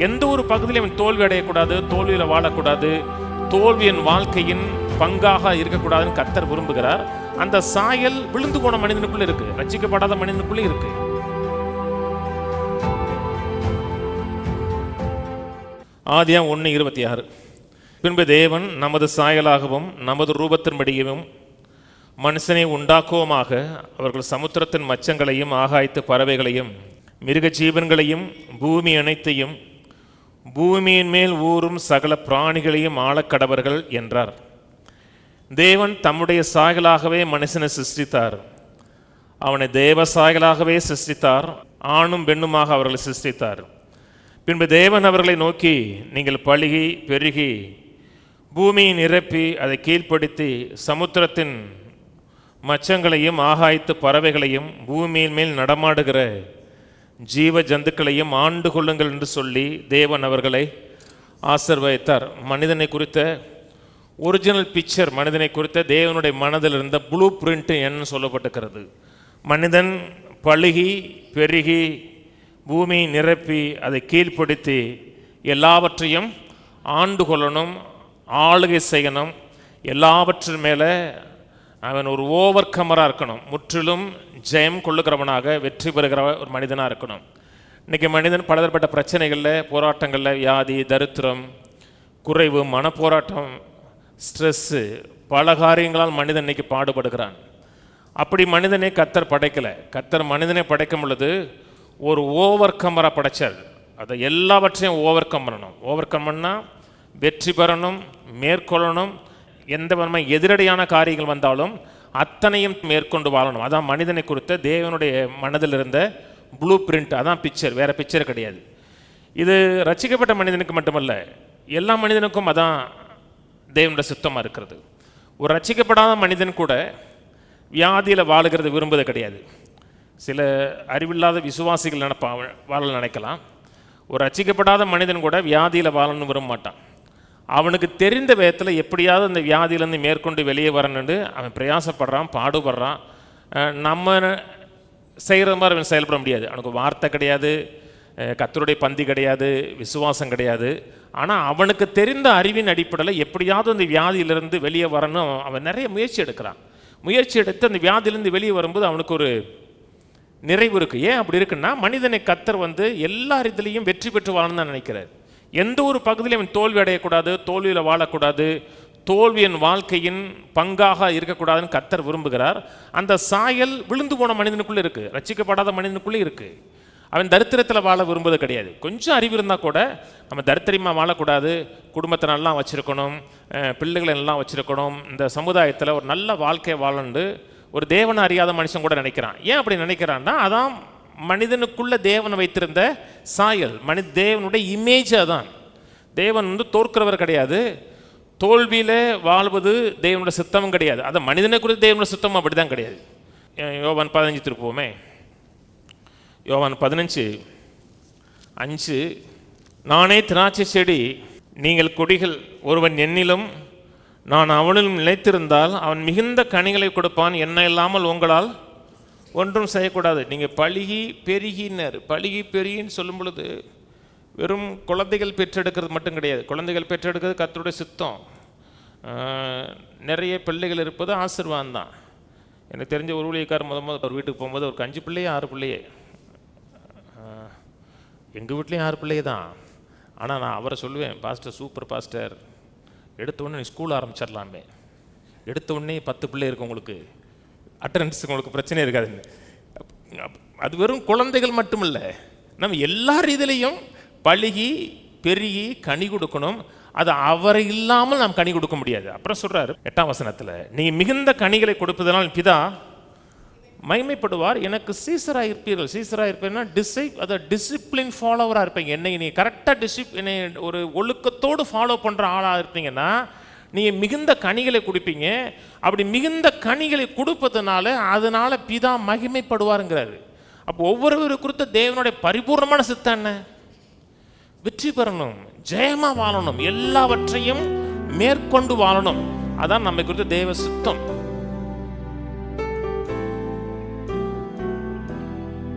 எந்த ஒரு பகுதியிலும் அவன் தோல்வி அடையக்கூடாது, தோல்வியில் வாழக்கூடாது, தோல்வியின் வாழ்க்கையின் பங்காக இருக்கக்கூடாதுன்னு கர்த்தர் விரும்புகிறார். அந்த சாயல் விழுந்து போன மனிதனுக்குள்ள இருக்கு, ரட்சிக்கப்படாத மனிதனுக்குள்ள இருக்கு. ஆதியாகமம் 1:26. பின்பு தேவன் நமது சாயலாகவும் நமது ரூபத்தின்படியும் மனுஷனை உண்டாக்குவோமாக, அவர்கள் சமுத்திரத்தின் மச்சங்களையும் ஆகாயத்து பறவைகளையும் மிருக ஜீவன்களையும் பூமி அனைத்தையும் பூமியின் மேல் ஊறும் சகல பிராணிகளையும் ஆளக்கடவர்கள் என்றார். தேவன் தம்முடைய சாயலாகவே மனுஷனை சிருஷ்டித்தார். அவனை தேவ சாயலாகவே சிருஷ்டித்தார், ஆணும் பெண்ணுமாக அவர்களை சிருஷ்டித்தார். பின்பு தேவன் அவர்களை நோக்கி, நீங்கள் பலுகி பெருகி பூமியை நிரப்பி அதை கீழ்ப்படுத்தி சமுத்திரத்தின் மச்சங்களையும் ஆகாயத்து பறவைகளையும் பூமியின் மேல் நடமாடுகிற ஜீவ ஜந்துக்களையும் ஆண்டு கொள்ளுங்கள் என்று சொல்லி தேவன் அவர்களை ஆசீர்வதித்தார். மனிதனை குறித்த ஒரிஜினல் பிக்சர், மனிதனை குறித்த தேவனுடைய மனதில் இருந்த ப்ளூ பிரிண்ட் என்ன சொல்லப்பட்டிருக்கிறது. மனிதன் பலுகி பெருகி பூமியை நிரப்பி அதை கீழ்ப்படுத்தி எல்லாவற்றையும் ஆண்டு கொள்ளணும், ஆளுகை செய்யணும், எல்லாவற்றின் மேலே அவன் ஒரு ஓவர் கமராக இருக்கணும், முற்றிலும் ஜெயம் கொள்ளுகிறவனாக வெற்றி பெறுகிற ஒரு மனிதனாக இருக்கணும். இன்றைக்கி மனிதன் பலதரப்பட்ட பிரச்சனைகளில், போராட்டங்களில், வியாதி, தரித்திரம், குறைவு, மனப்போராட்டம், ஸ்ட்ரெஸ்ஸு, பல காரியங்களால் மனிதன் இன்றைக்கி பாடுபடுகிறான். அப்படி மனிதனை கர்த்தர் படைக்கலை. கர்த்தர் மனிதனை படைக்கும் பொழுது ஒரு ஓவர் கமராக படைச்சார். அதை எல்லாவற்றையும் ஓவர் கம் பண்ணணும். ஓவர் கம் பண்ணால் வெற்றி பெறணும், மேற்கொள்ளணும். எந்த விதமான எதிரடையான காரியங்கள் வந்தாலும் அத்தனையும் மேற்கொண்டு வாழணும். அதான் மனிதனை குறித்த தேவனுடைய மனதில் இருந்த ப்ளூ பிரிண்ட், அதான் பிக்சர், வேறு பிக்சர் கிடையாது. இது ரட்சிக்கப்பட்ட மனிதனுக்கு மட்டுமல்ல, எல்லா மனிதனுக்கும் அதான் தேவனுடைய சித்தமாக இருக்கிறது. ஒரு ரட்சிக்கப்படாத மனிதன் கூட வியாதியில் வாழுகிறது விரும்புவது கிடையாது. சில அறிவில்லாத விசுவாசிகள் வாழ நினைக்கலாம். ஒரு ரட்சிக்கப்படாத மனிதன் கூட வியாதியில் வாழணும்னு விரும்ப மாட்டான். அவனுக்கு தெரிந்த விதத்தில் எப்படியாவது அந்த வியாதியிலேருந்து மேற்கொண்டு வெளியே வரணுன்னு அவன் பிரயாசப்படுறான், பாடுபடுறான். நம்ம செய்கிற மாதிரி அவன் செயல்பட முடியாது. அவனுக்கு வார்த்தை கிடையாது, கர்த்தருடைய பந்தி கிடையாது, விசுவாசம் கிடையாது. ஆனால் அவனுக்கு தெரிந்த அறிவின் அடிப்படையில் எப்படியாவது அந்த வியாதியிலிருந்து வெளியே வரணும் அவன் நிறைய முயற்சி எடுக்கிறான். முயற்சி எடுத்து அந்த வியாதியிலேருந்து வெளியே வரும்போது அவனுக்கு ஒரு நிறைவு இருக்குது. ஏன் அப்படி இருக்குன்னா, மனிதனை கர்த்தர் எல்லா இதுலேயும் வெற்றி பெற்று வாழணும்னு தான் நினைக்கிறார். எந்த ஒரு பகுதியிலும் அவன் தோல்வி அடையக்கூடாது, தோல்வியில் வாழக்கூடாது, தோல்வியின் வாழ்க்கையின் பங்காக இருக்கக்கூடாதுன்னு கர்த்தர் விரும்புகிறார். அந்த சாயல் விழுந்து போன மனிதனுக்குள்ளே இருக்குது, ரட்சிக்கப்படாத மனிதனுக்குள்ளே இருக்குது. அவன் தரித்திரத்தில் வாழ விரும்புவது கிடையாது. கொஞ்சம் அறிவு இருந்தால் கூட நம்ம தரித்திரமாக வாழக்கூடாது, குடும்பத்தை நல்லா வச்சுருக்கணும், பிள்ளைகளை எல்லாம் வச்சுருக்கணும், இந்த சமுதாயத்தில் ஒரு நல்ல வாழ்க்கையை வாழண்டு ஒரு தேவனை அறியாத மனுஷன் கூட நினைக்கிறான். ஏன் அப்படி நினைக்கிறான்னா, அதான் மனிதனுக்குள்ள தேவனை வைத்திருந்த சாயல், தேவனுடைய இமேஜ். அதான் தேவன் தோற்கிறவர் கிடையாது, தோல்வியில் வாழ்வது தேவனுடைய சித்தமும் கிடையாது. அதை மனிதனை குறித்து தேவனுடைய சித்தமும் அப்படி தான் கிடையாது. யோவான் 15 திருப்போமே. யோவான் 15:5, நானே திராட்சை செடி, நீங்கள் கொடிகள். ஒருவன் என்னிலும் நான் அவனிலும் நிலைத்திருந்தால் அவன் மிகுந்த கனிகளை கொடுப்பான். என்ன இல்லாமல் உங்களால் ஒன்றும் செய்யக்கூடாது. நீங்கள் பலுகி பெருகினர், பலுகி பெருகின்னு சொல்லும் பொழுது வெறும் குழந்தைகள் பெற்றெடுக்கிறது மட்டும் கிடையாது. குழந்தைகள் பெற்றெடுக்கிறது கர்த்தருடைய சித்தம். நிறைய பிள்ளைகள் இருப்பது ஆசீர்வாதம் தான். எனக்கு தெரிஞ்ச ஒரு ஊழியக்காரர் முதல் ஒரு வீட்டுக்கு போகும்போது ஒரு 5 பிள்ளையே 6 பிள்ளையே, எங்கள் வீட்லேயும் 6 பிள்ளையே தான். ஆனால் நான் அவரை சொல்லுவேன், பாஸ்டர் சூப்பர் பாஸ்டர், எடுத்த உடனே நீ ஸ்கூல் ஆரம்பிச்சிடலாமே, எடுத்த உடனே 10 பிள்ளை இருக்கு, உங்களுக்கு அட்டண்டன்ஸ் உங்களுக்கு பிரச்சனை இருக்காதுன்னு. அது வெறும் குழந்தைகள் மட்டுமில்லை, நம்ம எல்லா ரீதியிலையும் பலுகி பெருகி கனி கொடுக்கணும். அது அவரை இல்லாமல் நாம் கனி கொடுக்க முடியாது. அப்புறம் சொல்றாரு 8ஆம் வசனத்தில், நீங்கள் மிகுந்த கனிகளை கொடுப்பதனால் பிதா மகிமைப்படுவார், எனக்கு சீசராக இருப்பீர்கள். சீசராக இருப்பீங்கன்னா டிசிப்ளின் ஃபாலோவராக இருப்பீங்க. என்னை நீ கரெக்டாக என்னை ஒரு ஒழுக்கத்தோடு ஃபாலோ பண்ணுற ஆளாக இருப்பீங்கன்னா நீங்கள் மிகுந்த கனிகளை கொடுப்பீங்க. அப்படி மிகுந்த கனிகளை கொடுப்பதுனால அதனால பிதா மகிமைப்படுவாருங்கிறாரு. அப்போ ஒவ்வொருவரு குறித்த தேவனுடைய பரிபூர்ணமான சித்தம் என்ன? வெற்றி பெறணும், ஜெயமாக வாழணும், எல்லாவற்றையும் மேற்கொண்டு வாழணும். அதான் நம்மை குறித்த தேவ சித்தம்.